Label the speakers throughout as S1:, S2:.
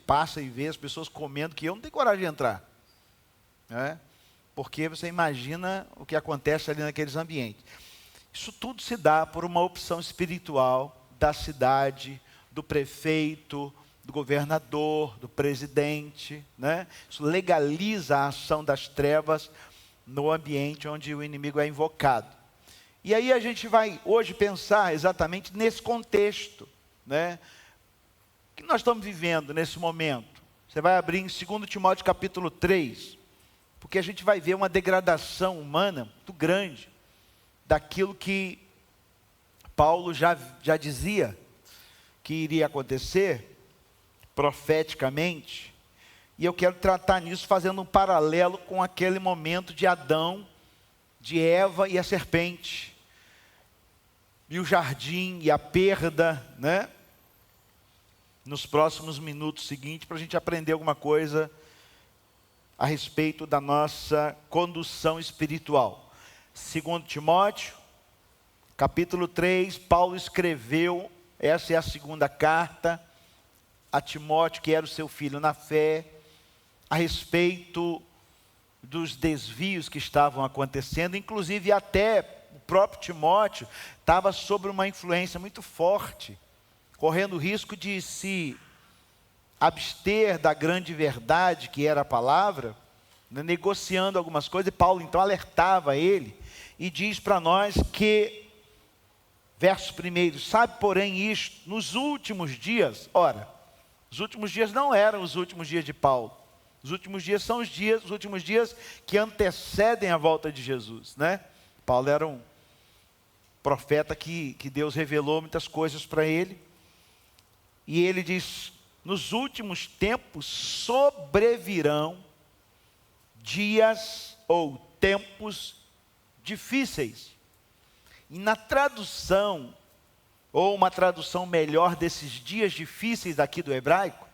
S1: passa e vê as pessoas comendo, que eu não tenho coragem de entrar, né? Porque você imagina o que acontece ali naqueles ambientes. Isso tudo se dá por uma opção espiritual da cidade, do prefeito, do governador, do presidente, né? Isso legaliza a ação das trevas no ambiente onde o inimigo é invocado. E aí a gente vai hoje pensar exatamente nesse contexto, né? O que nós estamos vivendo nesse momento? Você vai abrir em 2 Timóteo capítulo 3, porque a gente vai ver uma degradação humana muito grande daquilo que Paulo já dizia que iria acontecer profeticamente, e eu quero tratar nisso fazendo um paralelo com aquele momento de Adão, de Eva e a serpente, e o jardim e a perda, né? Nos próximos minutos seguintes, para a gente aprender alguma coisa a respeito da nossa condução espiritual. 2 Timóteo, capítulo 3, Paulo escreveu, essa é a segunda carta a Timóteo, que era o seu filho na fé, a respeito dos desvios que estavam acontecendo, inclusive até o próprio Timóteo estava sob uma influência muito forte, correndo o risco de se abster da grande verdade que era a palavra, né, negociando algumas coisas, e Paulo então alertava ele, e diz para nós que, verso 1, sabe porém isto, nos últimos dias, ora, os últimos dias não eram os últimos dias de Paulo. Os últimos dias são os últimos dias que antecedem a volta de Jesus, né? Paulo era um profeta que Deus revelou muitas coisas para ele. E ele diz, nos últimos tempos sobrevirão dias ou tempos difíceis. E na tradução, ou uma tradução melhor desses dias difíceis aqui do hebraico,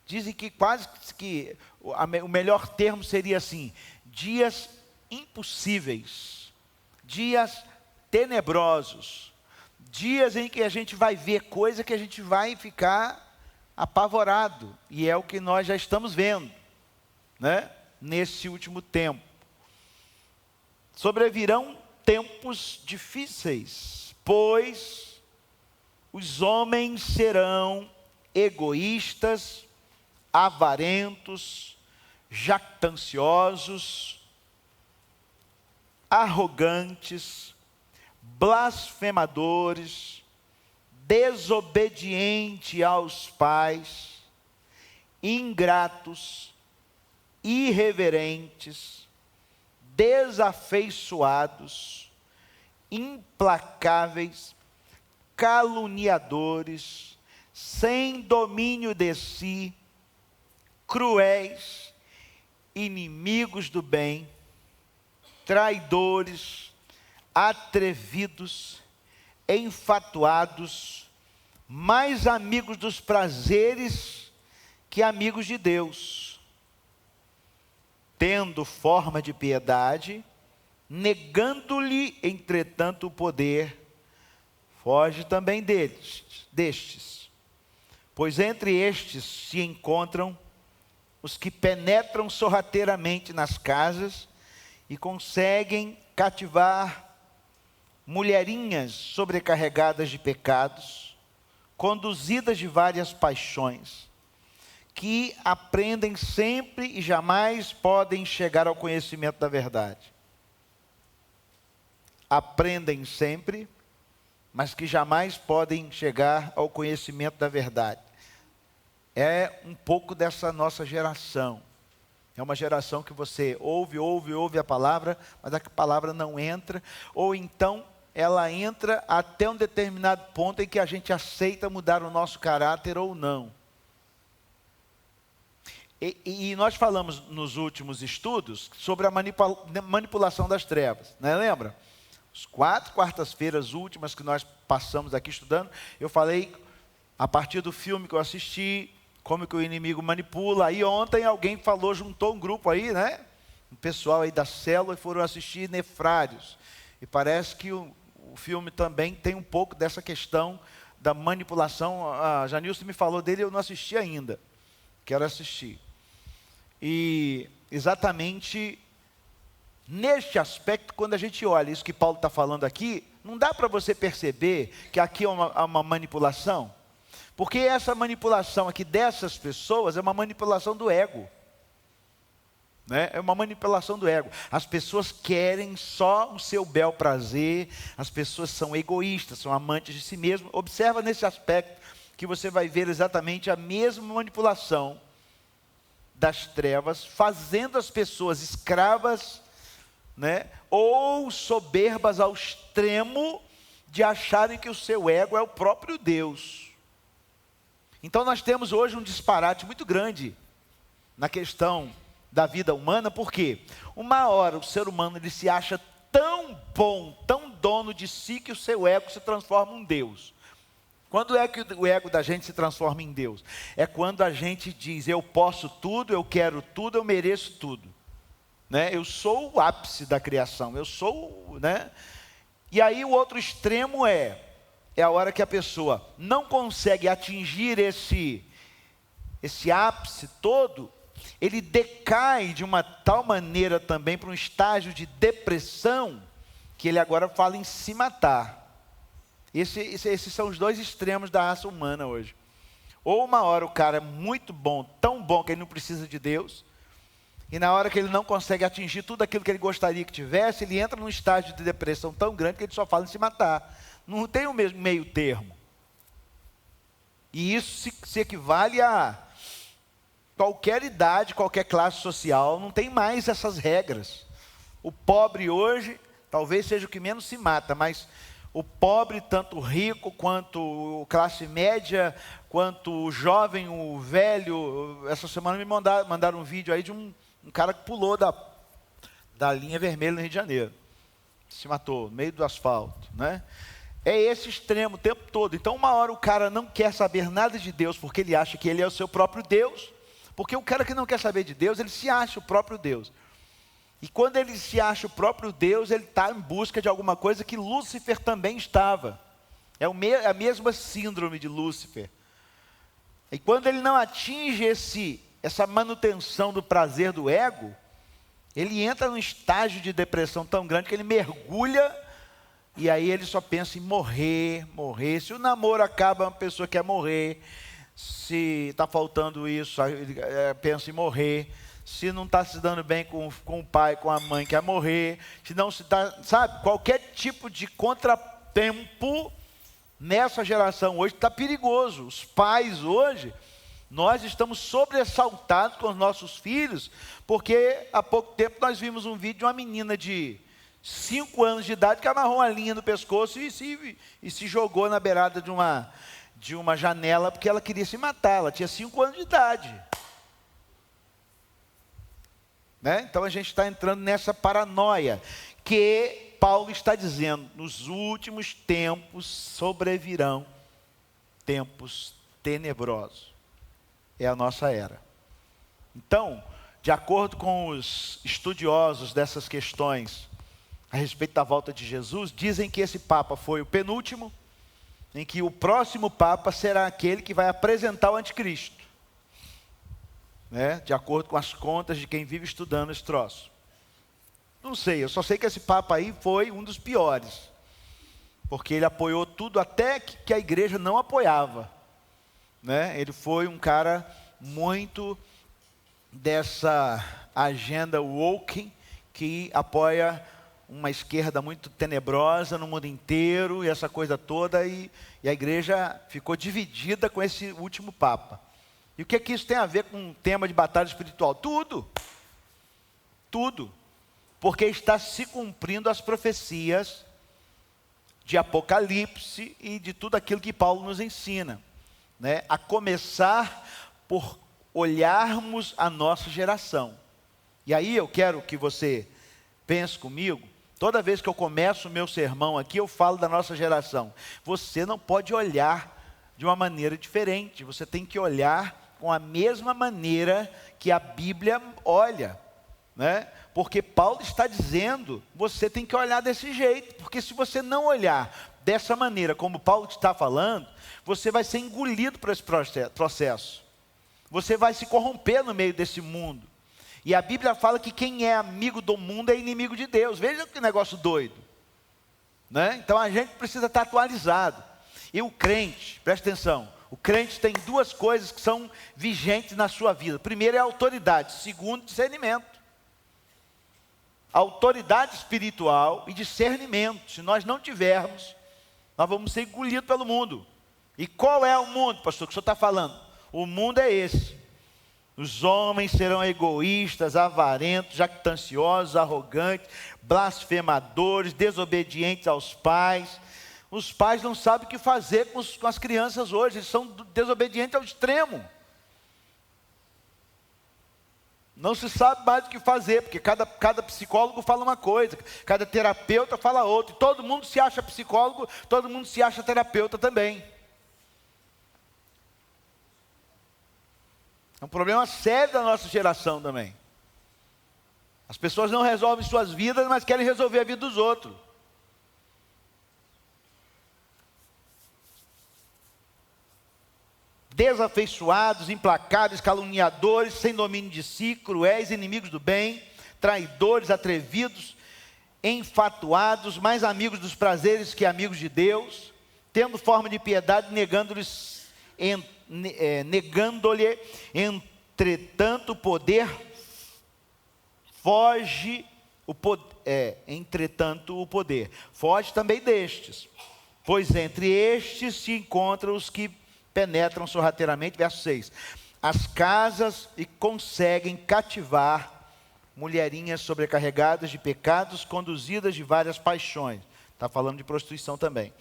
S1: dizem que quase que o melhor termo seria assim, dias impossíveis, dias tenebrosos, dias em que a gente vai ver coisa que a gente vai ficar apavorado, e é o que nós já estamos vendo, né? Nesse último tempo. Sobrevirão tempos difíceis, pois os homens serão egoístas, avarentos, jactanciosos, arrogantes, blasfemadores, desobedientes aos pais, ingratos, irreverentes, desafeiçoados, implacáveis, caluniadores, sem domínio de si, cruéis, inimigos do bem, traidores, atrevidos, enfatuados, mais amigos dos prazeres que amigos de Deus, tendo forma de piedade, negando-lhe, entretanto, o poder. Foge também destes, pois entre estes se encontram os que penetram sorrateiramente nas casas e conseguem cativar mulherinhas sobrecarregadas de pecados, conduzidas de várias paixões, que aprendem sempre e jamais podem chegar ao conhecimento da verdade. Aprendem sempre, mas que jamais podem chegar ao conhecimento da verdade. É um pouco dessa nossa geração. É uma geração que você ouve a palavra, mas a palavra não entra, ou então ela entra até um determinado ponto em que a gente aceita mudar o nosso caráter ou não. E nós falamos nos últimos estudos sobre a manipulação das trevas, né? Lembra? As 4 quartas-feiras últimas que nós passamos aqui estudando, eu falei a partir do filme que eu assisti, como que o inimigo manipula. Aí ontem alguém falou, juntou um grupo aí, né? Um pessoal aí da célula, e foram assistir Nefrários. E parece que o filme também tem um pouco dessa questão da manipulação. A Janilson me falou dele, eu não assisti ainda. Quero assistir. E exatamente neste aspecto, quando a gente olha isso que Paulo está falando aqui, não dá para você perceber que aqui é uma manipulação? Porque essa manipulação aqui dessas pessoas é uma manipulação do ego. Né? É uma manipulação do ego. As pessoas querem só o seu bel prazer, as pessoas são egoístas, são amantes de si mesmas. Observa nesse aspecto que você vai ver exatamente a mesma manipulação das trevas, fazendo as pessoas escravas, né? Ou soberbas ao extremo de acharem que o seu ego é o próprio Deus. Então nós temos hoje um disparate muito grande na questão da vida humana, porque uma hora o ser humano ele se acha tão bom, tão dono de si, que o seu ego se transforma em Deus. Quando é que o ego da gente se transforma em Deus? É quando a gente diz, eu posso tudo, eu quero tudo, eu mereço tudo. Né? Eu sou o ápice da criação, eu sou, né? E aí o outro extremo é a hora que a pessoa não consegue atingir esse ápice todo, ele decai de uma tal maneira também para um estágio de depressão, que ele agora fala em se matar. Esses são os dois extremos da raça humana hoje. Ou uma hora o cara é muito bom, tão bom que ele não precisa de Deus, e na hora que ele não consegue atingir tudo aquilo que ele gostaria que tivesse, ele entra num estágio de depressão tão grande que ele só fala em se matar. Não tem o mesmo meio termo. E isso se equivale a qualquer idade, qualquer classe social, não tem mais essas regras. O pobre hoje, talvez seja o que menos se mata, mas o pobre, tanto o rico, quanto classe média, quanto o jovem, o velho, essa semana me mandaram um vídeo aí de um cara que pulou da linha vermelha no Rio de Janeiro. Se matou, no meio do asfalto, né? É esse extremo o tempo todo. Então uma hora o cara não quer saber nada de Deus, porque ele acha que ele é o seu próprio Deus. Porque o cara que não quer saber de Deus, ele se acha o próprio Deus. E quando ele se acha o próprio Deus, ele está em busca de alguma coisa que Lúcifer também estava. É a mesma síndrome de Lúcifer. E quando ele não atinge essa manutenção do prazer do ego, ele entra num estágio de depressão tão grande que ele mergulha, e aí ele só pensa em morrer. Se o namoro acaba, uma pessoa quer morrer. Se está faltando isso, ele pensa em morrer. Se não está se dando bem com o pai, com a mãe, quer morrer. Se não se dá, sabe, qualquer tipo de contratempo nessa geração hoje está perigoso. Os pais hoje, nós estamos sobressaltados com os nossos filhos, porque há pouco tempo nós vimos um vídeo de uma menina de 5 anos de idade que amarrou uma linha no pescoço e se jogou na beirada de uma janela, porque ela queria se matar. Ela tinha 5 anos de idade. Né? Então a gente está entrando nessa paranoia, que Paulo está dizendo, nos últimos tempos sobrevirão tempos tenebrosos. É a nossa era. Então, de acordo com os estudiosos dessas questões a respeito da volta de Jesus, dizem que esse Papa foi o penúltimo, em que o próximo Papa será aquele que vai apresentar o anticristo. Né? De acordo com as contas de quem vive estudando esse troço. Não sei, eu só sei que esse Papa aí foi um dos piores. Porque ele apoiou tudo até que a igreja não apoiava. Né? Ele foi um cara muito dessa agenda woke, que apoia uma esquerda muito tenebrosa no mundo inteiro, e essa coisa toda, e a igreja ficou dividida com esse último Papa. E o que é que isso tem a ver com um tema de batalha espiritual? Tudo. Porque está se cumprindo as profecias de Apocalipse e de tudo aquilo que Paulo nos ensina. Né? A começar por olharmos a nossa geração. E aí eu quero que você pense comigo, toda vez que eu começo o meu sermão aqui, eu falo da nossa geração. Você não pode olhar de uma maneira diferente, você tem que olhar com a mesma maneira que a Bíblia olha, né? Porque Paulo está dizendo, você tem que olhar desse jeito, porque se você não olhar dessa maneira como Paulo está falando, você vai ser engolido por esse processo. você vai se corromper no meio desse mundo. E a Bíblia fala que quem é amigo do mundo é inimigo de Deus. Veja que negócio doido, né? Então a gente precisa estar atualizado. E o crente, presta atenção, o crente tem duas coisas que são vigentes na sua vida. Primeiro é a autoridade, segundo, discernimento. Autoridade espiritual e discernimento. Se nós não tivermos, nós vamos ser engolidos pelo mundo. E qual é o mundo, pastor, que o senhor está falando? O mundo é esse. Os homens serão egoístas, avarentos, jactanciosos, arrogantes, blasfemadores, desobedientes aos pais. Os pais não sabem o que fazer com as crianças hoje, eles são desobedientes ao extremo. Não se sabe mais o que fazer, porque cada psicólogo fala uma coisa, cada terapeuta fala outra, e todo mundo se acha psicólogo, todo mundo se acha terapeuta também. É um problema sério da nossa geração também. As pessoas não resolvem suas vidas, mas querem resolver a vida dos outros. Desafeiçoados, implacáveis, caluniadores, sem domínio de si, cruéis, inimigos do bem, traidores, atrevidos, enfatuados, mais amigos dos prazeres que amigos de Deus, tendo forma de piedade, negando-lhe, entretanto, o poder foge, foge também destes, pois entre estes se encontram os que penetram sorrateiramente, verso 6, as casas e conseguem cativar mulherinhas sobrecarregadas de pecados, conduzidas de várias paixões, está falando de prostituição também,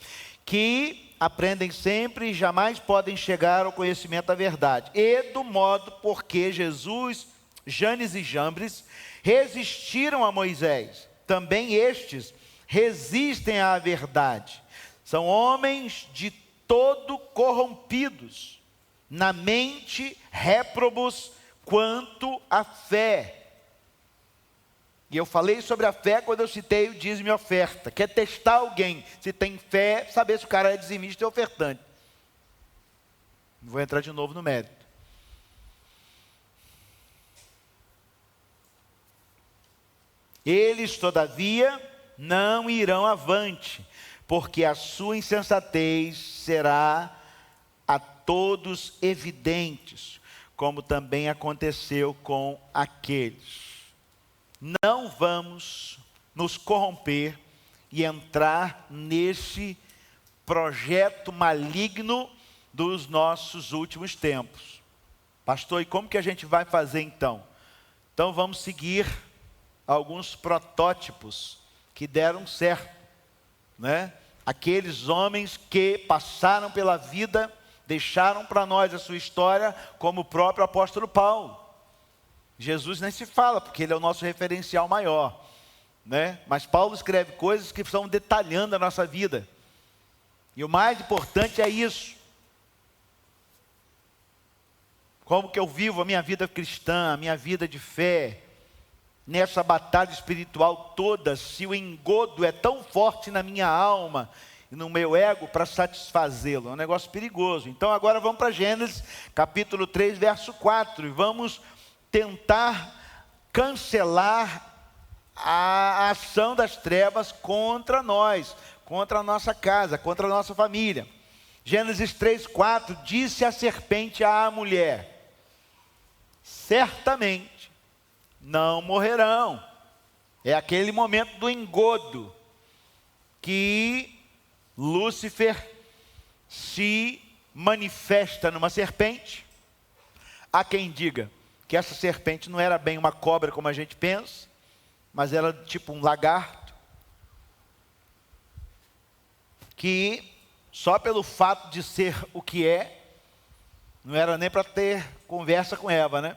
S1: que aprendem sempre e jamais podem chegar ao conhecimento da verdade, e do modo porque Jesus, Janes e Jambres resistiram a Moisés, também estes resistem à verdade, são homens de todo corrompidos, na mente réprobos quanto à fé. E eu falei sobre a fé quando eu citei o dízimo e oferta. Quer testar alguém, se tem fé, saber se o cara é dizimista ou ofertante. Não vou entrar de novo no mérito. Eles, todavia, não irão avante, porque a sua insensatez será a todos evidentes, como também aconteceu com aqueles. Não vamos nos corromper e entrar nesse projeto maligno dos nossos últimos tempos. Pastor, e como que a gente vai fazer então? Então vamos seguir alguns protótipos que deram certo, né? Aqueles homens que passaram pela vida, deixaram para nós a sua história, como o próprio apóstolo Paulo. Jesus nem se fala, porque ele é o nosso referencial maior, né? Mas Paulo escreve coisas que estão detalhando a nossa vida. E o mais importante é isso. Como que eu vivo a minha vida cristã, a minha vida de fé, nessa batalha espiritual toda, se o engodo é tão forte na minha alma e no meu ego para satisfazê-lo. É um negócio perigoso. Então agora vamos para Gênesis, capítulo 3, verso 4, e vamos tentar cancelar a ação das trevas contra nós, contra a nossa casa, contra a nossa família. Gênesis 3, 4, disse a serpente à mulher: certamente não morrerão. É aquele momento do engodo que Lúcifer se manifesta numa serpente. Há quem diga que essa serpente não era bem uma cobra como a gente pensa, mas era tipo um lagarto, que só pelo fato de ser o que é, não era nem para ter conversa com Eva, né?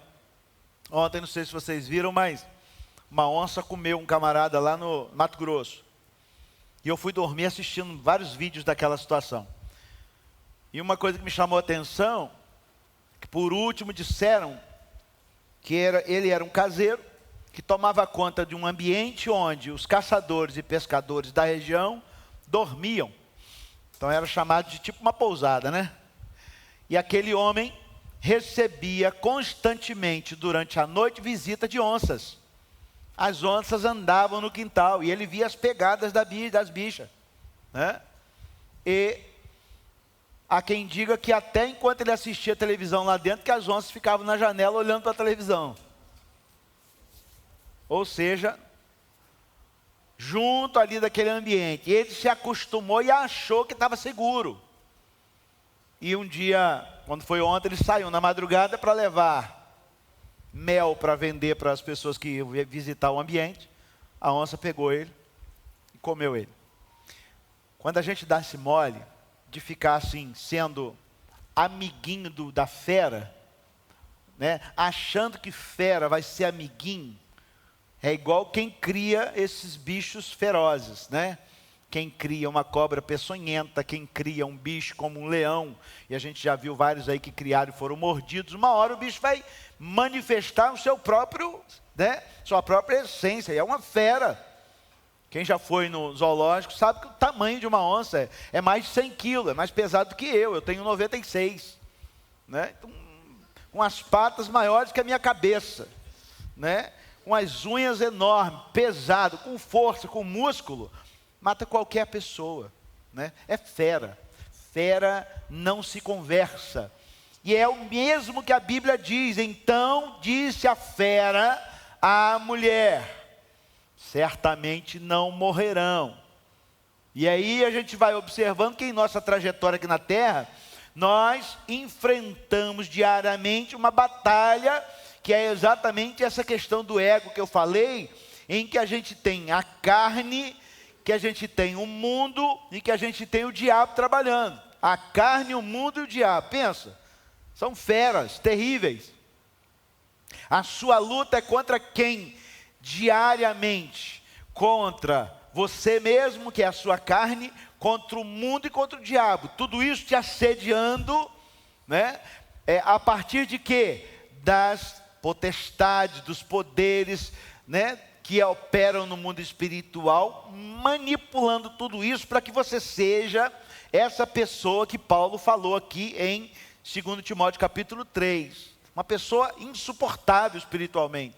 S1: Ontem, não sei se vocês viram, mas uma onça comeu um camarada lá no Mato Grosso. E eu fui dormir assistindo vários vídeos daquela situação. E uma coisa que me chamou a atenção, que por último disseram que ele era um caseiro, que tomava conta de um ambiente onde os caçadores e pescadores da região dormiam. Então era chamado de tipo uma pousada, né? E aquele homem recebia constantemente durante a noite visita de onças. As onças andavam no quintal e ele via as pegadas das bichas, né? E há quem diga que até enquanto ele assistia a televisão lá dentro, que as onças ficavam na janela olhando para a televisão. Ou seja, junto ali daquele ambiente, ele se acostumou e achou que estava seguro. E um dia, quando foi ontem, ele saiu na madrugada para levar mel para vender para as pessoas que iam visitar o ambiente. A onça pegou ele e comeu ele. Quando a gente dá esse mole de ficar assim, sendo amiguinho da fera, né, achando que fera vai ser amiguinho, é igual quem cria esses bichos ferozes, né? Quem cria uma cobra peçonhenta, quem cria um bicho como um leão, e a gente já viu vários aí que criaram e foram mordidos, uma hora o bicho vai manifestar o seu próprio, né, sua própria essência, e é uma fera. Quem já foi no zoológico sabe que o tamanho de uma onça é mais de 100 quilos, é mais pesado do que eu tenho 96, né? Então, com as patas maiores que a minha cabeça, né? Com as unhas enormes, pesado, com força, com músculo, mata qualquer pessoa, né? É fera. Fera não se conversa. E é o mesmo que a Bíblia diz. Então disse a fera à mulher: certamente não morrerão. E aí a gente vai observando que em nossa trajetória aqui na terra, nós enfrentamos diariamente uma batalha, que é exatamente essa questão do ego que eu falei, em que a gente tem a carne, que a gente tem o mundo e que a gente tem o diabo trabalhando. A carne, o mundo e o diabo, pensa, são feras terríveis. A sua luta é contra quem? Diariamente, contra você mesmo, que é a sua carne, contra o mundo e contra o diabo. Tudo isso te assediando, né? A partir de quê? Das potestades, dos poderes, né, que operam no mundo espiritual, manipulando tudo isso para que você seja essa pessoa que Paulo falou aqui em 2 Timóteo capítulo 3. Uma pessoa insuportável espiritualmente.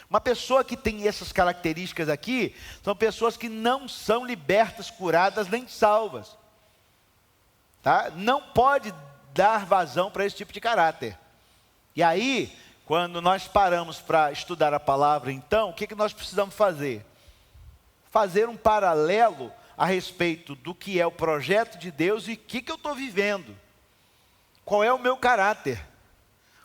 S1: Uma pessoa que tem essas características aqui, são pessoas que não são libertas, curadas, nem salvas. Tá? Não pode dar vazão para esse tipo de caráter. E aí, quando nós paramos para estudar a palavra, então, o que nós precisamos fazer? Fazer um paralelo a respeito do que é o projeto de Deus e o que eu estou vivendo. Qual é o meu caráter?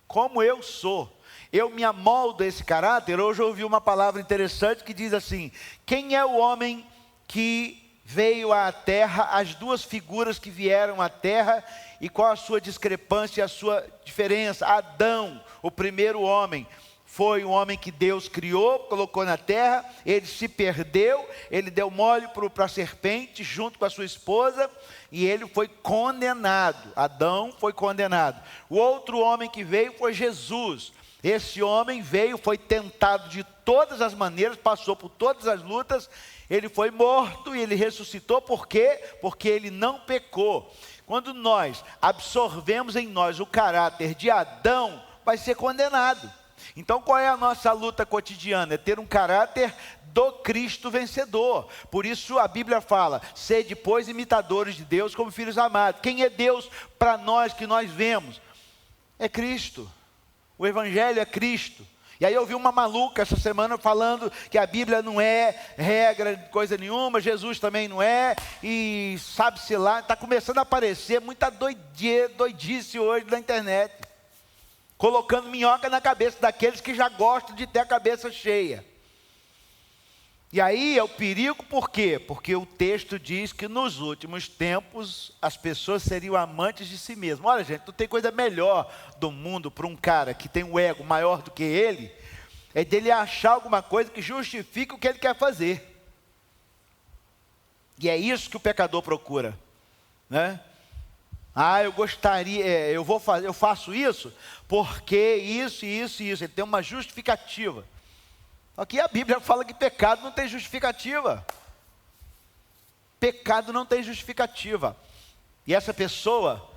S1: Como eu sou? Eu me amoldo a esse caráter? Hoje eu ouvi uma palavra interessante que diz assim: quem é o homem que veio à terra, as duas figuras que vieram à terra, e qual a sua discrepância e a sua diferença? Adão, o primeiro homem, foi um homem que Deus criou, colocou na terra, ele se perdeu, ele deu mole para a serpente junto com a sua esposa, e ele foi condenado. Adão foi condenado. O outro homem que veio foi Jesus. Esse homem veio, foi tentado de todas as maneiras, passou por todas as lutas, ele foi morto e ele ressuscitou. Por quê? Porque ele não pecou. Quando nós absorvemos em nós o caráter de Adão, vai ser condenado. Então qual é a nossa luta cotidiana? É ter um caráter do Cristo vencedor. Por isso a Bíblia fala: sede, pois, imitadores de Deus como filhos amados. Quem é Deus para nós que nós vemos? É Cristo. O Evangelho é Cristo. E aí eu vi uma maluca essa semana falando que a Bíblia não é regra de coisa nenhuma, Jesus também não é, e sabe-se lá, está começando a aparecer muita doidice hoje na internet, colocando minhoca na cabeça daqueles que já gostam de ter a cabeça cheia. E aí é o perigo, por quê? Porque o texto diz que nos últimos tempos as pessoas seriam amantes de si mesmas. Olha, gente, não tem coisa melhor do mundo para um cara que tem um ego maior do que ele, é dele achar alguma coisa que justifique o que ele quer fazer. E é isso que o pecador procura, né? Eu gostaria, eu faço isso porque isso. Ele tem uma justificativa. Aqui a Bíblia fala que pecado não tem justificativa. Pecado não tem justificativa. E essa pessoa,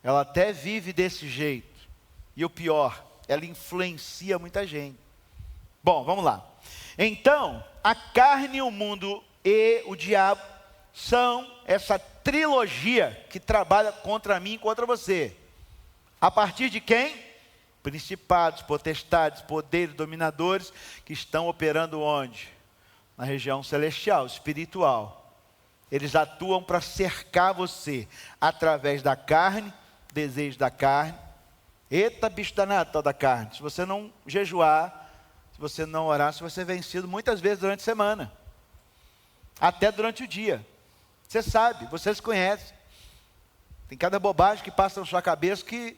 S1: ela até vive desse jeito, E o pior, ela influencia muita gente. Bom, vamos lá. Então, a carne, o mundo e o diabo são essa trilogia que trabalha contra mim e contra você. A partir de quem? Principados, potestades, poderes, dominadores, que estão operando onde? Na região celestial, espiritual. Eles atuam para cercar você, através da carne, desejo da carne. Eita, bicho danado, tal da carne. Se você não jejuar, se você não orar, você vai ser vencido muitas vezes durante a semana. Até durante o dia. Você sabe, você se conhece. Tem cada bobagem que passa na sua cabeça que,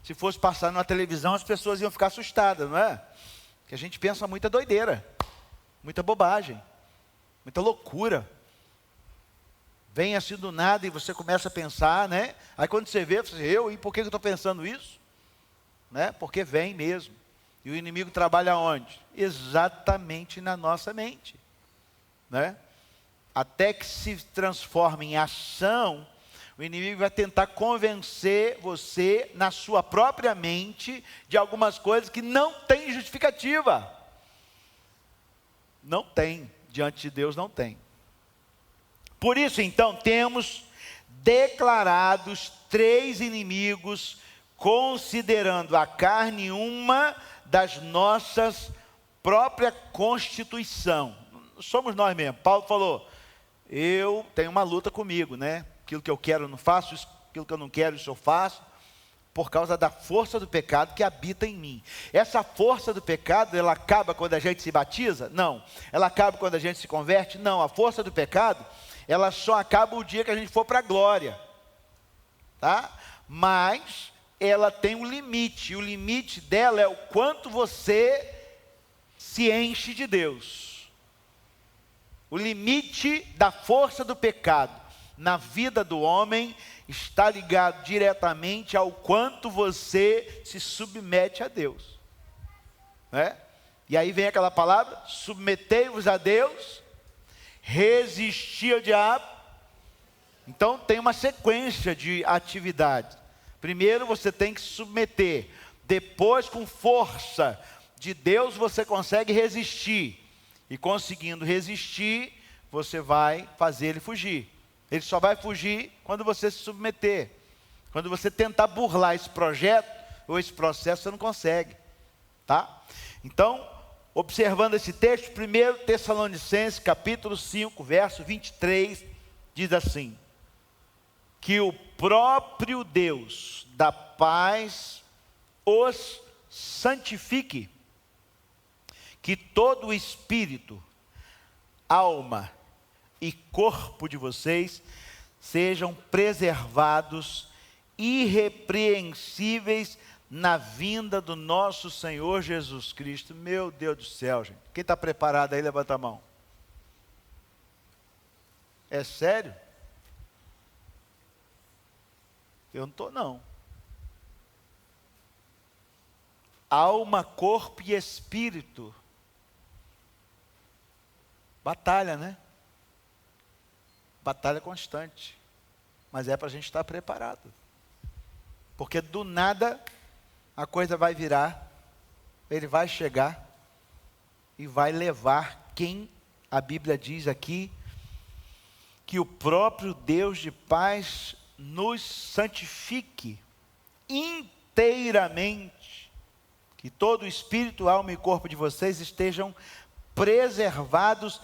S1: se fosse passar numa televisão, as pessoas iam ficar assustadas, não é? Porque a gente pensa muita doideira, muita bobagem, muita loucura. Vem assim do nada e você começa a pensar, né? Aí quando você vê, você diz, e por que eu estou pensando isso? Né? Porque vem mesmo. E o inimigo trabalha onde? Exatamente na nossa mente, né? Até que se transforme em ação, o inimigo vai tentar convencer você, na sua própria mente, de algumas coisas que não tem justificativa. Não tem, diante de Deus não tem. Por isso, então, temos declarados 3 inimigos, considerando a carne uma das nossas própria constituição. Somos nós mesmos. Paulo falou, eu tenho uma luta comigo, né? Aquilo que eu quero eu não faço, aquilo que eu não quero isso eu faço, por causa da força do pecado que habita em mim. Essa força do pecado, ela acaba quando a gente se batiza? Não. Ela acaba quando a gente se converte? Não. A força do pecado, ela só acaba o dia que a gente for para a glória. Tá? Mas ela tem um limite, e o limite dela é o quanto você se enche de Deus. O limite da força do pecado na vida do homem está ligado diretamente ao quanto você se submete a Deus, né? E aí vem aquela palavra, submetei-vos a Deus, resisti ao diabo. Então tem uma sequência de atividades. Primeiro você tem que se submeter, depois com força de Deus você consegue resistir, e conseguindo resistir, você vai fazer ele fugir. Ele só vai fugir quando você se submeter. Quando você tentar burlar esse projeto ou esse processo, você não consegue, tá? Então, observando esse texto, 1 Tessalonicenses capítulo 5, verso 23, diz assim: que o próprio Deus da paz os santifique, que todo o espírito, alma e corpo de vocês sejam preservados irrepreensíveis na vinda do nosso Senhor Jesus Cristo. Meu Deus do céu, gente. Quem está preparado aí, levanta a mão. É sério? Eu não estou, não. Alma, corpo e espírito. Batalha, né? Batalha constante. Mas é para a gente estar preparado. Porque do nada a coisa vai virar, ele vai chegar e vai levar quem a Bíblia diz aqui, que o próprio Deus de paz nos santifique inteiramente, que todo o espírito, alma e corpo de vocês estejam preservados,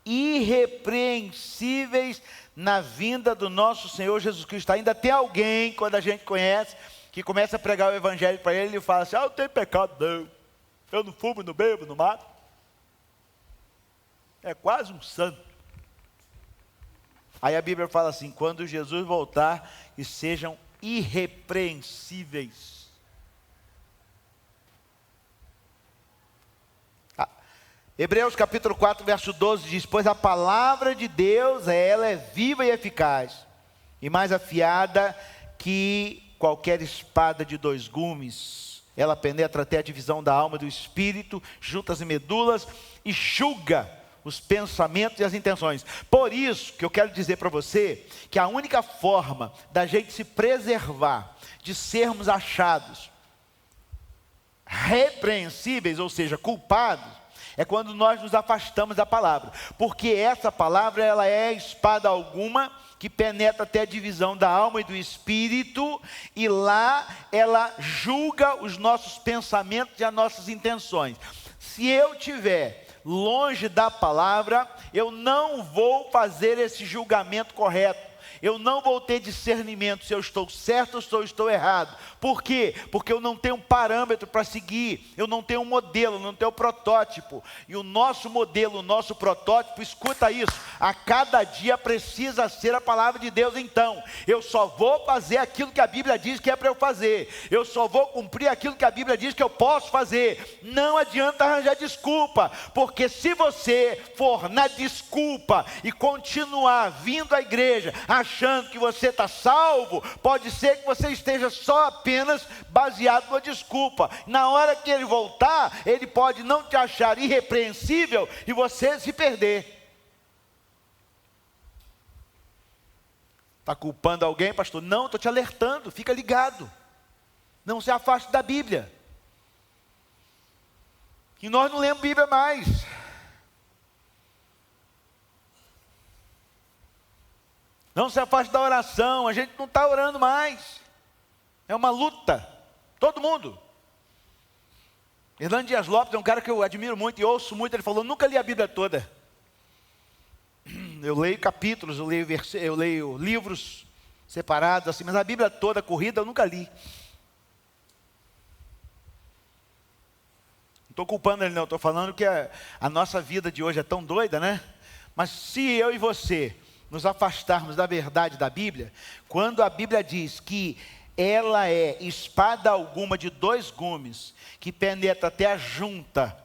S1: irrepreensíveis na vinda do nosso Senhor Jesus Cristo. Ainda tem alguém, quando a gente conhece, que começa a pregar o evangelho para ele e fala assim: eu tenho pecado não, eu não fumo, não bebo, não mato. É quase um santo. Aí a Bíblia fala assim: quando Jesus voltar, e sejam irrepreensíveis. Hebreus capítulo 4, verso 12 diz: pois a palavra de Deus, ela é viva e eficaz, e mais afiada que qualquer espada de 2 gumes. Ela penetra até a divisão da alma e do espírito, juntas e medulas, e julga os pensamentos e as intenções. Por isso que eu quero dizer para você, que a única forma da gente se preservar, de sermos achados repreensíveis, ou seja, culpados, é quando nós nos afastamos da palavra. Porque essa palavra, ela é espada alguma que penetra até a divisão da alma e do espírito, e lá ela julga os nossos pensamentos e as nossas intenções. Se eu tiver longe da palavra, eu não vou fazer esse julgamento correto. Eu não vou ter discernimento se eu estou certo ou se eu estou errado. Por quê? Porque eu não tenho um parâmetro para seguir, eu não tenho um modelo, não tenho um protótipo. E o nosso modelo, o nosso protótipo, escuta isso, a cada dia precisa ser a palavra de Deus. Então, eu só vou fazer aquilo que a Bíblia diz que é para eu fazer. Eu só vou cumprir aquilo que a Bíblia diz que eu posso fazer. Não adianta arranjar desculpa, porque se você for na desculpa e continuar vindo à igreja, achando que você está salvo, pode ser que você esteja só apenas baseado numa desculpa. Na hora que ele voltar, ele pode não te achar irrepreensível e você se perder. Está culpando alguém, pastor? Não, estou te alertando, fica ligado. Não se afaste da Bíblia. E nós não lemos Bíblia mais. Não se afaste da oração, a gente não está orando mais. É uma luta, todo mundo. Hernando Dias Lopes é um cara que eu admiro muito e ouço muito. Ele falou, nunca li a Bíblia toda. Eu leio capítulos, eu leio livros separados, assim, mas a Bíblia toda, corrida, eu nunca li. Não estou culpando ele não, estou falando que a nossa vida de hoje é tão doida, né? Mas se eu e você nos afastarmos da verdade da Bíblia, quando a Bíblia diz que ela é espada alguma de 2 gumes, que penetra até a junta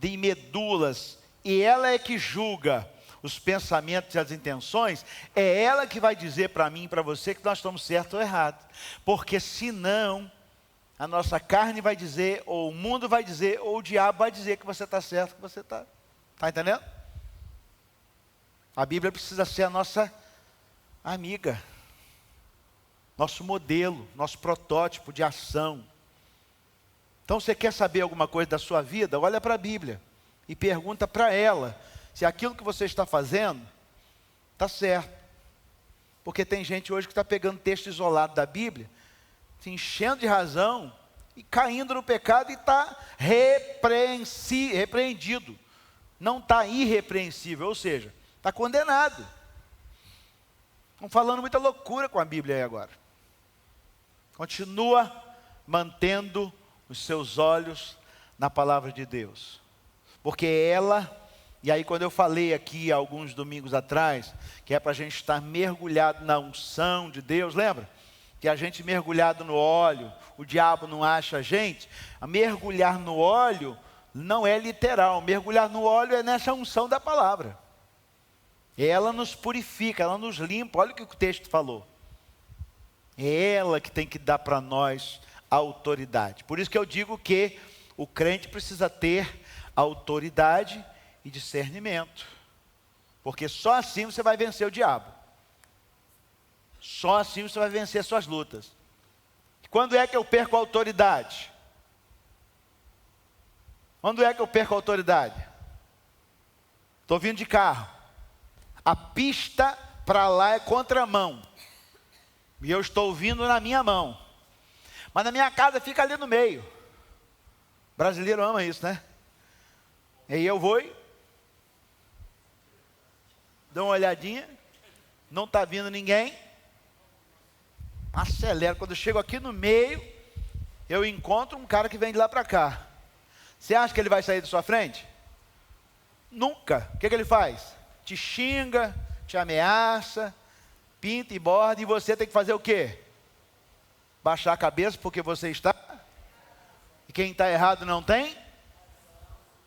S1: de medulas, e ela é que julga os pensamentos e as intenções, é ela que vai dizer para mim e para você que nós estamos certos ou errados. Porque senão, a nossa carne vai dizer, ou o mundo vai dizer, ou o diabo vai dizer que você está certo, que você está. Está entendendo? A Bíblia precisa ser a nossa amiga, nosso modelo, nosso protótipo de ação. Então, você quer saber alguma coisa da sua vida? Olha para a Bíblia e pergunta para ela se aquilo que você está fazendo está certo. Porque tem gente hoje que está pegando texto isolado da Bíblia, se enchendo de razão e caindo no pecado e está repreendido. Não está irrepreensível, ou seja, está condenado. Estão falando muita loucura com a Bíblia aí agora. Continua mantendo os seus olhos na palavra de Deus. Porque ela, e aí quando eu falei aqui alguns domingos atrás, que é para a gente estar mergulhado na unção de Deus, lembra? Que a gente mergulhado no óleo, o diabo não acha a gente. A mergulhar no óleo não é literal, mergulhar no óleo é nessa unção da palavra. Ela nos purifica, ela nos limpa, olha o que o texto falou. É ela que tem que dar para nós a autoridade. Por isso que eu digo que o crente precisa ter autoridade e discernimento. Porque só assim você vai vencer o diabo. Só assim você vai vencer suas lutas. Quando é que eu perco a autoridade? Quando é que eu perco a autoridade? Estou vindo de carro. A pista para lá é contramão. E eu estou vindo na minha mão. Mas na minha casa fica ali no meio. Brasileiro ama isso, né? E aí eu vou e dou uma olhadinha. Não está vindo ninguém. Acelero. Quando eu chego aqui no meio, eu encontro um cara que vem de lá para cá. Você acha que ele vai sair da sua frente? Nunca. O que ele faz? Te xinga, te ameaça, pinta e borda, e você tem que fazer o quê? Baixar a cabeça porque você está. E quem está errado não tem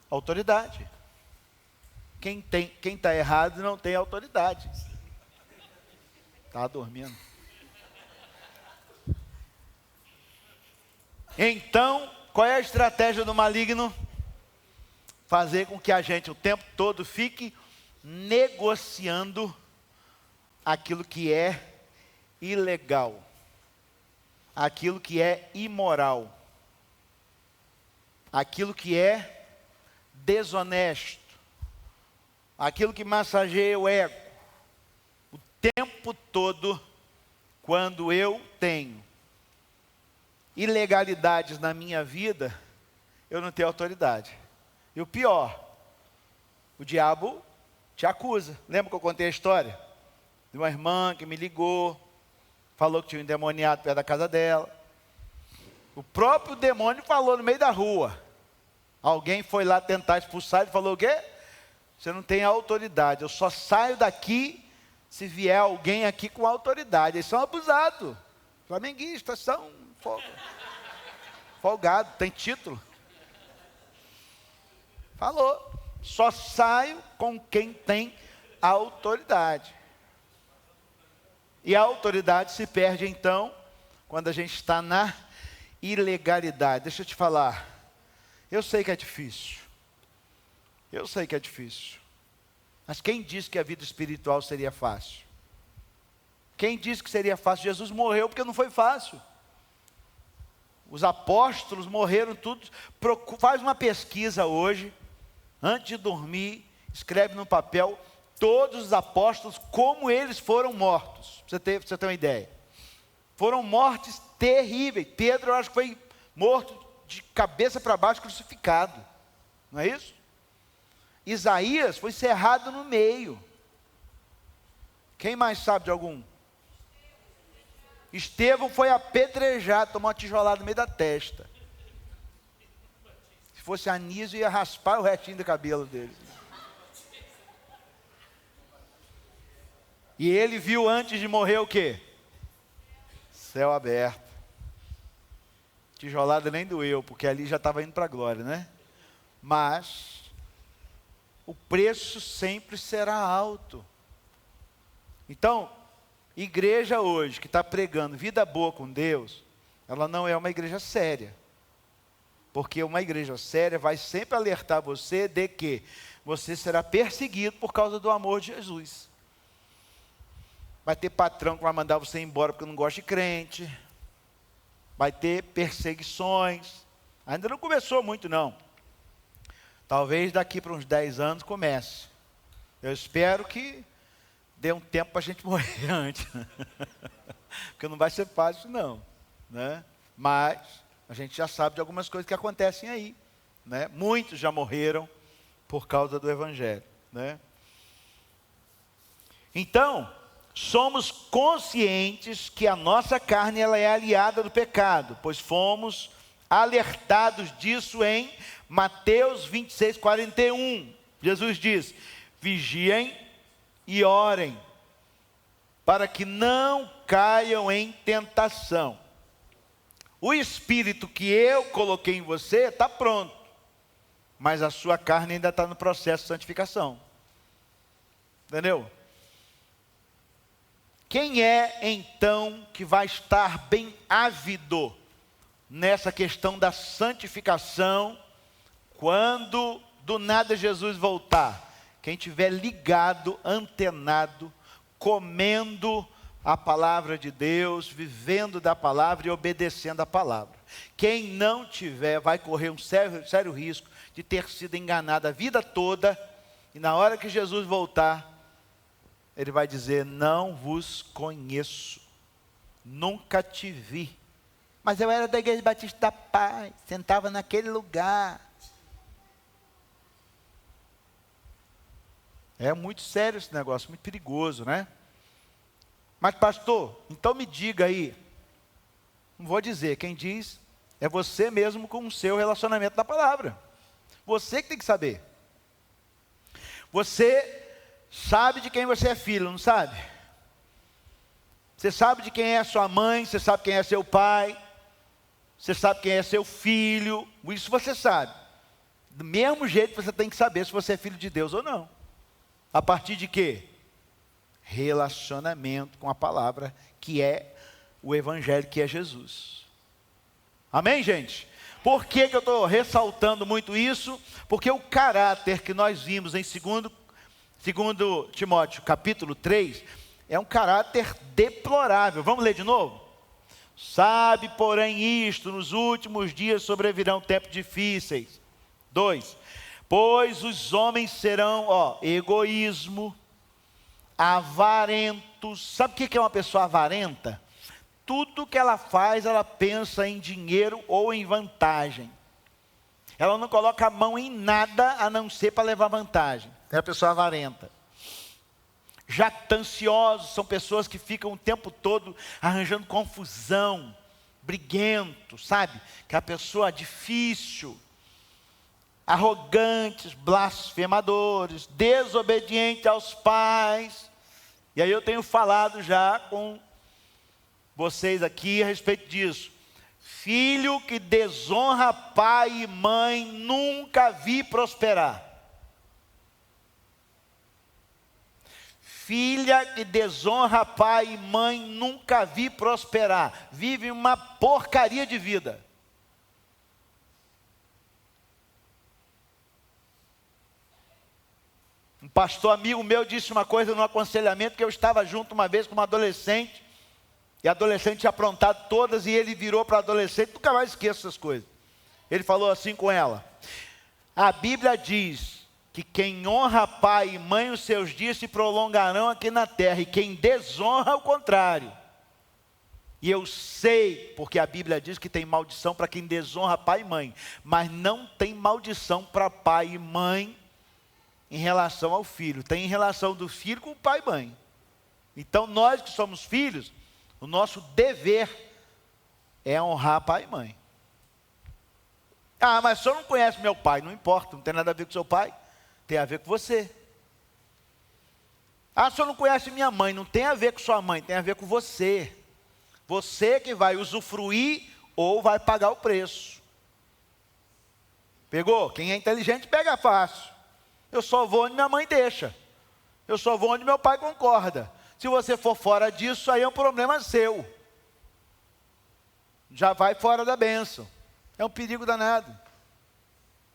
S1: autoridade. Quem está errado não tem autoridade. Estava dormindo. Então, qual é a estratégia do maligno? Fazer com que a gente o tempo todo fique negociando aquilo que é ilegal, aquilo que é imoral. aquilo que é desonesto, aquilo que massageia o ego, o tempo todo, quando eu tenho ilegalidades na minha vida, eu não tenho autoridade. E o pior, o diabo te acusa. Lembra que eu contei a história? De uma irmã que me ligou, falou que tinha um endemoniado perto da casa dela. O próprio demônio falou no meio da rua. Alguém foi lá tentar expulsar e falou o quê? Você não tem autoridade, eu só saio daqui se vier alguém aqui com autoridade. Eles são abusados. Flamenguistas são folgados, tem título. Falou, só saio com quem tem autoridade. E a autoridade se perde então, quando a gente está na ilegalidade. Deixa eu te falar, eu sei que é difícil. Eu sei que é difícil. Mas quem disse que a vida espiritual seria fácil? Quem disse que seria fácil? Jesus morreu porque não foi fácil. Os apóstolos morreram tudo. Faz uma pesquisa hoje, antes de dormir, escreve no papel todos os apóstolos, como eles foram mortos. Pra você ter uma ideia. Foram mortes terríveis. Pedro, eu acho que foi morto de cabeça para baixo, crucificado. Não é isso? Isaías foi cerrado no meio. Quem mais sabe de algum? Estevão foi apedrejado, tomou uma tijolada no meio da testa. Se fosse Anísio, ia raspar o restinho do cabelo dele. E ele viu antes de morrer o quê? Céu aberto. Tijolada nem doeu, porque ali já estava indo para a glória, né? Mas o preço sempre será alto. Então, igreja hoje que está pregando vida boa com Deus, ela não é uma igreja séria. Porque uma igreja séria vai sempre alertar você de que você será perseguido por causa do amor de Jesus. Vai ter patrão que vai mandar você embora porque não gosta de crente. Vai ter perseguições. Ainda não começou muito não. Talvez daqui para uns 10 anos comece. Eu espero que dê um tempo para a gente morrer antes. Porque não vai ser fácil não, né? Mas a gente já sabe de algumas coisas que acontecem aí, né? Muitos já morreram por causa do Evangelho, né? Então, somos conscientes que a nossa carne ela é aliada do pecado, pois fomos alertados disso em Mateus 26, 41. Jesus diz: vigiem e orem, para que não caiam em tentação. O espírito que eu coloquei em você está pronto, mas a sua carne ainda está no processo de santificação. Entendeu? Quem é então que vai estar bem ávido nessa questão da santificação, quando do nada Jesus voltar? Quem estiver ligado, antenado, comendo a palavra de Deus, vivendo da palavra e obedecendo a palavra. Quem não tiver, vai correr um sério risco de ter sido enganado a vida toda, e na hora que Jesus voltar, ele vai dizer: não vos conheço, nunca te vi. Mas eu era da Igreja Batista da Paz, sentava naquele lugar. É muito sério esse negócio, muito perigoso, né? Mas pastor, então me diga aí. Não vou dizer, quem diz é você mesmo com o seu relacionamento na palavra. Você que tem que saber. Você sabe de quem você é filho, não sabe? Você sabe de quem é a sua mãe, você sabe quem é seu pai, você sabe quem é seu filho, isso você sabe. Do mesmo jeito você tem que saber se você é filho de Deus ou não. A partir de quê? Relacionamento com a palavra, que é o Evangelho, que é Jesus. Amém, gente? Por que eu estou ressaltando muito isso? Porque o caráter que nós vimos em 2 Timóteo, capítulo 3, é um caráter deplorável. Vamos ler de novo? Sabe, porém, isto, nos últimos dias sobrevirão tempos difíceis. 2. Pois os homens serão, egoísmo, avarentos. Sabe o que é uma pessoa avarenta? Tudo que ela faz, ela pensa em dinheiro ou em vantagem. Ela não coloca a mão em nada a não ser para levar vantagem. É a pessoa avarenta. Jactanciosos são pessoas que ficam o tempo todo arranjando confusão, briguento, sabe? Que é a pessoa difícil. Arrogantes, blasfemadores, desobedientes aos pais. E aí eu tenho falado já com vocês aqui a respeito disso. Filho que desonra pai e mãe, nunca vi prosperar. Filha que desonra pai e mãe, nunca vi prosperar. Vive uma porcaria de vida. Um pastor amigo meu disse uma coisa no aconselhamento, que eu estava junto uma vez com uma adolescente, e a adolescente tinha aprontado todas, e ele virou para a adolescente, nunca mais esqueço essas coisas. Ele falou assim com ela: a Bíblia diz que quem honra pai e mãe, os seus dias se prolongarão aqui na terra, e quem desonra, o contrário. E eu sei, porque a Bíblia diz que tem maldição para quem desonra pai e mãe, mas não tem maldição para pai e mãe em relação ao filho, tem em relação do filho com o pai e mãe. Então nós que somos filhos, o nosso dever é honrar pai e mãe. Ah, mas o senhor não conhece meu pai. Não importa, não tem nada a ver com seu pai, tem a ver com você. Ah, o senhor não conhece minha mãe. Não tem a ver com sua mãe, tem a ver com você. Você que vai usufruir ou vai pagar o preço. Pegou? Quem é inteligente pega fácil. Eu só vou onde minha mãe deixa. Eu só vou onde meu pai concorda. Se você for fora disso, aí é um problema seu. Já vai fora da bênção. É um perigo danado.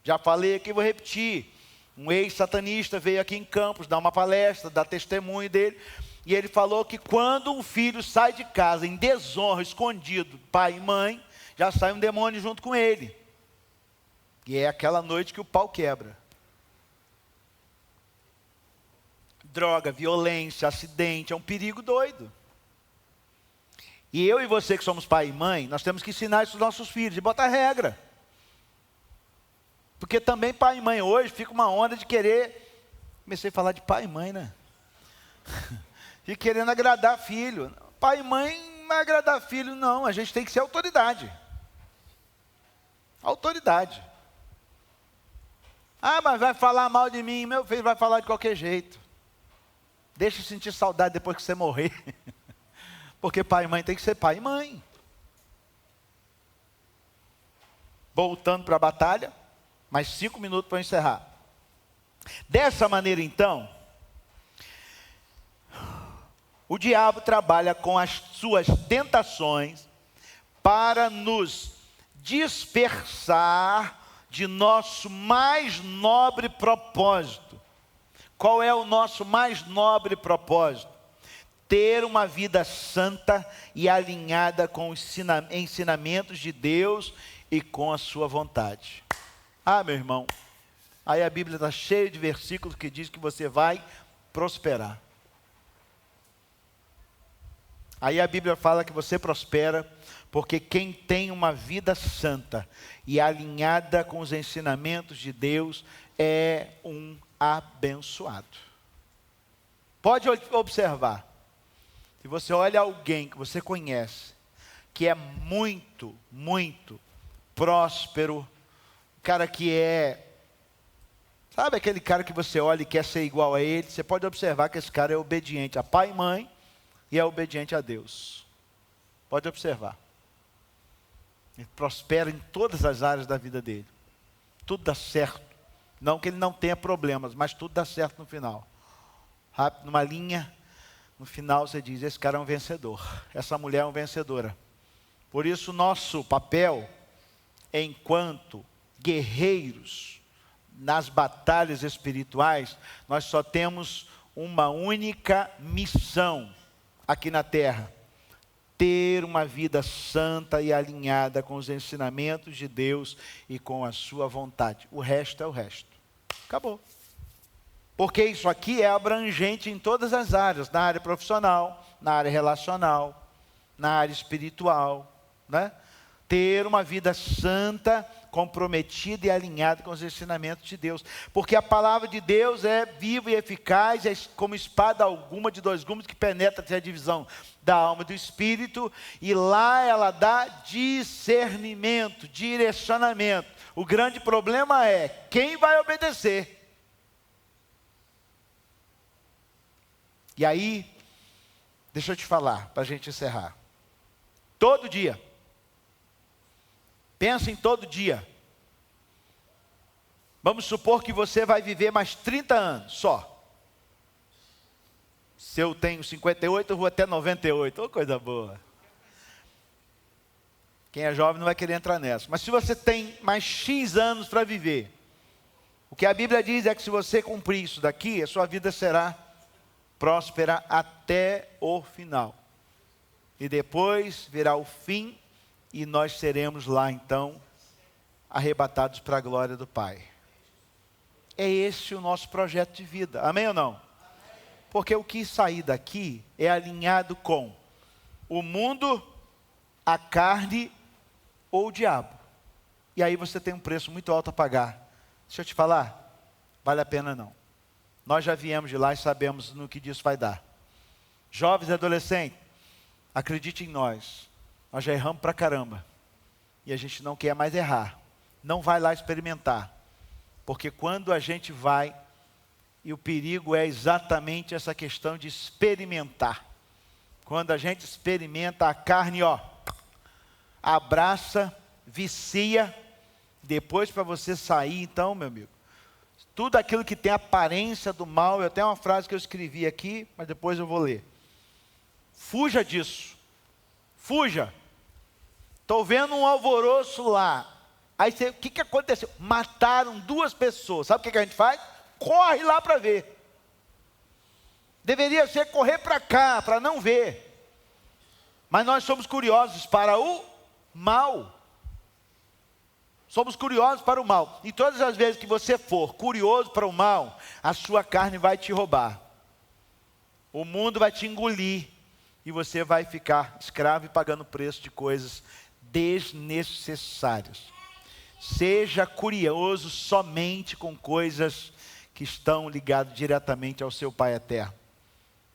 S1: Já falei aqui, vou repetir. Um ex-satanista veio aqui em Campos dar uma palestra, dar testemunho dele. E ele falou que quando um filho sai de casa em desonra, escondido, pai e mãe, já sai um demônio junto com ele. E é aquela noite que o pau quebra. Droga, violência, acidente, é um perigo doido. E eu e você que somos pai e mãe, nós temos que ensinar isso aos nossos filhos e botar regra. Porque também pai e mãe hoje fica uma onda de querer, comecei a falar de pai e mãe, né? E querendo agradar filho. Pai e mãe não vai agradar filho, não, a gente tem que ser autoridade. Autoridade. Ah, mas vai falar mal de mim, meu filho vai falar de qualquer jeito. Deixa eu sentir saudade depois que você morrer. Porque pai e mãe tem que ser pai e mãe. Voltando para a batalha, mais 5 minutos para encerrar. Dessa maneira então, o diabo trabalha com as suas tentações para nos dispersar de nosso mais nobre propósito. Qual é o nosso mais nobre propósito? Ter uma vida santa e alinhada com os ensinamentos de Deus e com a sua vontade. Ah, meu irmão, aí a Bíblia está cheia de versículos que diz que você vai prosperar. Aí a Bíblia fala que você prospera porque quem tem uma vida santa e alinhada com os ensinamentos de Deus é um abençoado. Pode observar. Se você olha alguém que você conhece, que é muito, muito próspero, um cara que é, sabe aquele cara que você olha e quer ser igual a ele, você pode observar que esse cara é obediente a pai e mãe e é obediente a Deus. Pode observar. Ele prospera em todas as áreas da vida dele. Tudo dá certo. Não que ele não tenha problemas, mas tudo dá certo no final. Rápido, numa linha, no final você diz, esse cara é um vencedor. Essa mulher é uma vencedora. Por isso nosso papel, enquanto guerreiros, nas batalhas espirituais, nós só temos uma única missão aqui na terra. ter uma vida santa e alinhada com os ensinamentos de Deus e com a sua vontade. O resto é o resto. Acabou. Porque isso aqui é abrangente em todas as áreas, na área profissional, na área relacional, na área espiritual, né? Ter uma vida santa, comprometida e alinhada com os ensinamentos de Deus. Porque a palavra de Deus é viva e eficaz, é como espada alguma de dois gumes que penetra até a divisão da alma e do espírito, e lá ela dá discernimento, direcionamento. O grande problema é quem vai obedecer. E aí, deixa eu te falar, para a gente encerrar. Todo dia. Pensa em todo dia. Vamos supor que você vai viver mais 30 anos só. Se eu tenho 58, eu vou até 98. Oh, coisa boa. Quem é jovem não vai querer entrar nessa. Mas se você tem mais X anos para viver, o que a Bíblia diz é que se você cumprir isso daqui, a sua vida será próspera até o final. E depois virá o fim e nós seremos lá então arrebatados para a glória do Pai. É esse o nosso projeto de vida. Amém ou não? Porque o que sair daqui é alinhado com o mundo, a carne ou o diabo. E aí você tem um preço muito alto a pagar. Deixa eu te falar, vale a pena não. Nós já viemos de lá e sabemos no que disso vai dar. Jovens e adolescentes, acredite em nós. Nós já erramos pra caramba. E a gente não quer mais errar. Não vai lá experimentar. Porque quando a gente vai, e o perigo é exatamente essa questão de experimentar. Quando a gente experimenta, a carne, abraça, vicia. Depois para você sair, então, meu amigo, tudo aquilo que tem aparência do mal, eu tenho uma frase que eu escrevi aqui, mas depois eu vou ler. Fuja disso. Fuja. Estou vendo um alvoroço lá. Aí o que aconteceu? Mataram 2 pessoas. Sabe o que a gente faz? Corre lá para ver. Deveria ser correr para cá, para não ver. Mas nós somos curiosos para o mal. Somos curiosos para o mal. E todas as vezes que você for curioso para o mal, a sua carne vai te roubar. O mundo vai te engolir. E você vai ficar escravo e pagando preço de coisas desnecessárias. Seja curioso somente com coisas que estão ligadas diretamente ao seu Pai eterno.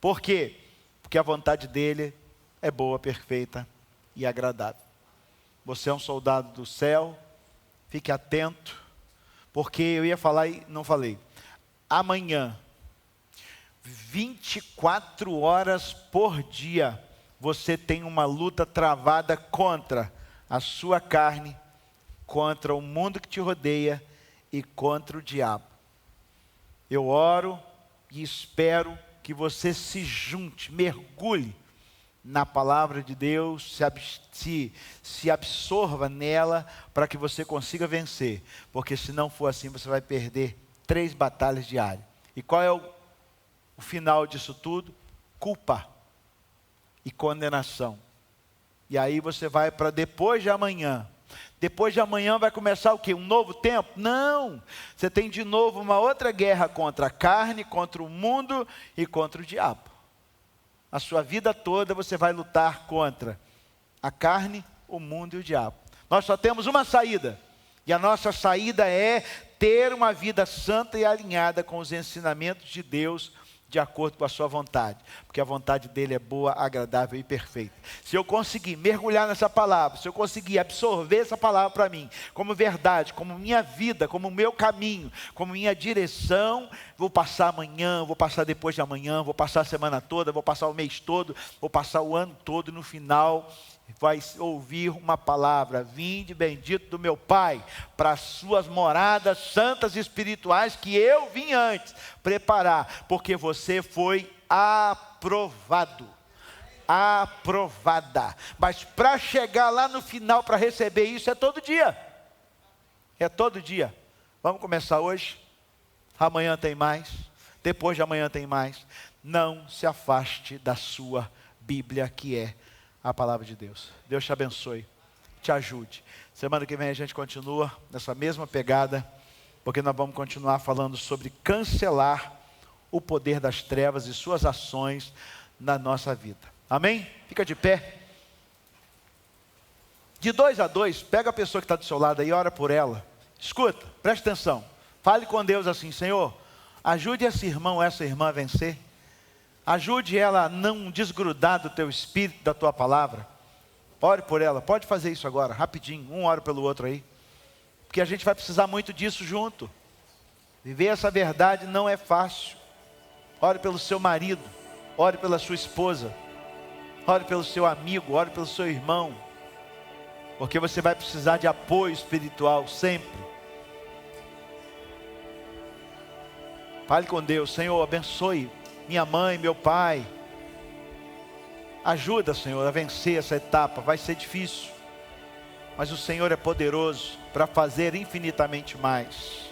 S1: Por quê? Porque a vontade dele é boa, perfeita e agradável. Você é um soldado do céu, fique atento, porque eu ia falar e não falei. Amanhã, 24 horas por dia, você tem uma luta travada contra a sua carne, contra o mundo que te rodeia e contra o diabo. Eu oro e espero que você se junte, mergulhe na palavra de Deus, se absorva nela para que você consiga vencer. Porque se não for assim, você vai perder 3 batalhas diárias. E qual é o final disso tudo? Culpa e condenação. E aí você vai para depois de amanhã. Depois de amanhã vai começar o quê? Um novo tempo? Não! Você tem de novo uma outra guerra contra a carne, contra o mundo e contra o diabo. A sua vida toda você vai lutar contra a carne, o mundo e o diabo. Nós só temos uma saída. E a nossa saída é ter uma vida santa e alinhada com os ensinamentos de Deus, de acordo com a sua vontade, porque a vontade dele é boa, agradável e perfeita. Se eu conseguir mergulhar nessa palavra, se eu conseguir absorver essa palavra para mim, como verdade, como minha vida, como meu caminho, como minha direção, vou passar amanhã, vou passar depois de amanhã, vou passar a semana toda, vou passar o mês todo, vou passar o ano todo, e no final vai ouvir uma palavra: vinde bendito do meu Pai, para as suas moradas santas e espirituais que eu vim antes preparar, porque você foi aprovado, aprovada. Mas para chegar lá no final, para receber isso, é todo dia, vamos começar hoje, amanhã tem mais, depois de amanhã tem mais. Não se afaste da sua Bíblia, que é a palavra de Deus. Deus te abençoe, te ajude. Semana que vem a gente continua nessa mesma pegada, porque nós vamos continuar falando sobre cancelar o poder das trevas e suas ações na nossa vida. Amém? Fica de pé. De 2 a 2, pega a pessoa que está do seu lado aí e ora por ela. Escuta, preste atenção. Fale com Deus assim: Senhor, ajude esse irmão ou essa irmã a vencer. Ajude ela a não desgrudar do teu espírito, da tua palavra. Ore por ela, pode fazer isso agora, rapidinho, um ora pelo outro aí. Porque a gente vai precisar muito disso junto. Viver essa verdade não é fácil. Ore pelo seu marido, ore pela sua esposa, ore pelo seu amigo, ore pelo seu irmão. Porque você vai precisar de apoio espiritual sempre. Fale com Deus: Senhor, abençoe minha mãe, meu pai. Ajuda, Senhor, a vencer essa etapa. Vai ser difícil, mas o Senhor é poderoso para fazer infinitamente mais.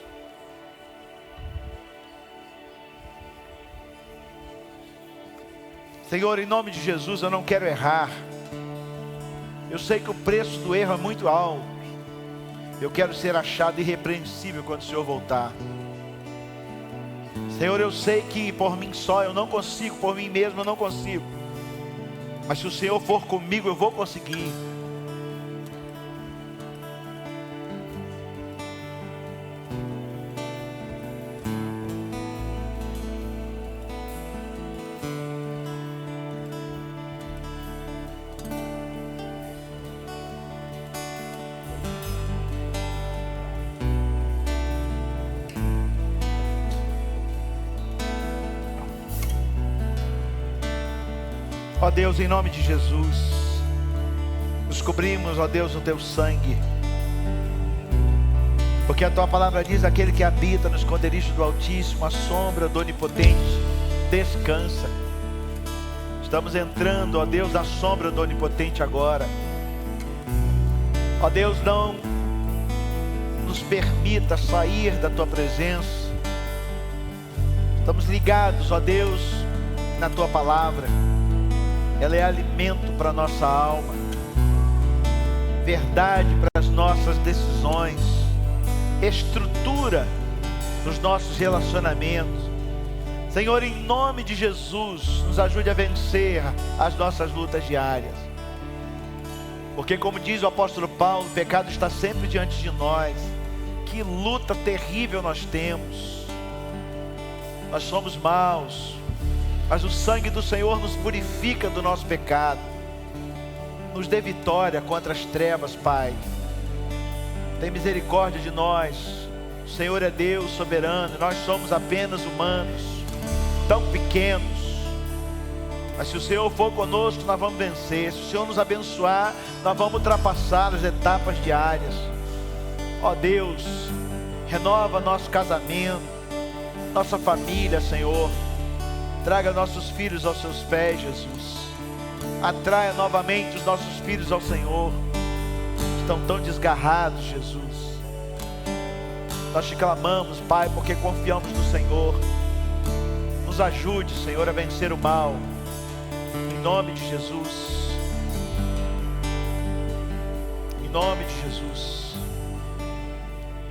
S1: Senhor, em nome de Jesus, eu não quero errar. Eu sei que o preço do erro é muito alto. Eu quero ser achado irrepreensível quando o Senhor voltar. Senhor, eu sei que por mim só eu não consigo, por mim mesmo eu não consigo. Mas se o Senhor for comigo, eu vou conseguir. Ó Deus, em nome de Jesus, nos cobrimos, ó Deus, no teu sangue, porque a tua palavra diz: aquele que habita no esconderijo do Altíssimo, a sombra do Onipotente descansa. Estamos entrando, ó Deus, na sombra do Onipotente agora. Ó Deus, não nos permita sair da tua presença. Estamos ligados, ó Deus, na tua palavra. Ela é alimento para a nossa alma, verdade para as nossas decisões, estrutura nos nossos relacionamentos. Senhor, em nome de Jesus, nos ajude a vencer as nossas lutas diárias. Porque, como diz o apóstolo Paulo, o pecado está sempre diante de nós. Que luta terrível nós temos. Nós somos maus, mas o sangue do Senhor nos purifica do nosso pecado, nos dê vitória contra as trevas, Pai. Tem misericórdia de nós. O Senhor é Deus soberano, e nós somos apenas humanos, tão pequenos. Mas se o Senhor for conosco, nós vamos vencer. Se o Senhor nos abençoar, nós vamos ultrapassar as etapas diárias. Ó Deus, renova nosso casamento, nossa família, Senhor. Traga nossos filhos aos seus pés, Jesus. Atraia novamente os nossos filhos ao Senhor. Estão tão desgarrados, Jesus. Nós te clamamos, Pai, porque confiamos no Senhor. Nos ajude, Senhor, a vencer o mal. Em nome de Jesus. Em nome de Jesus.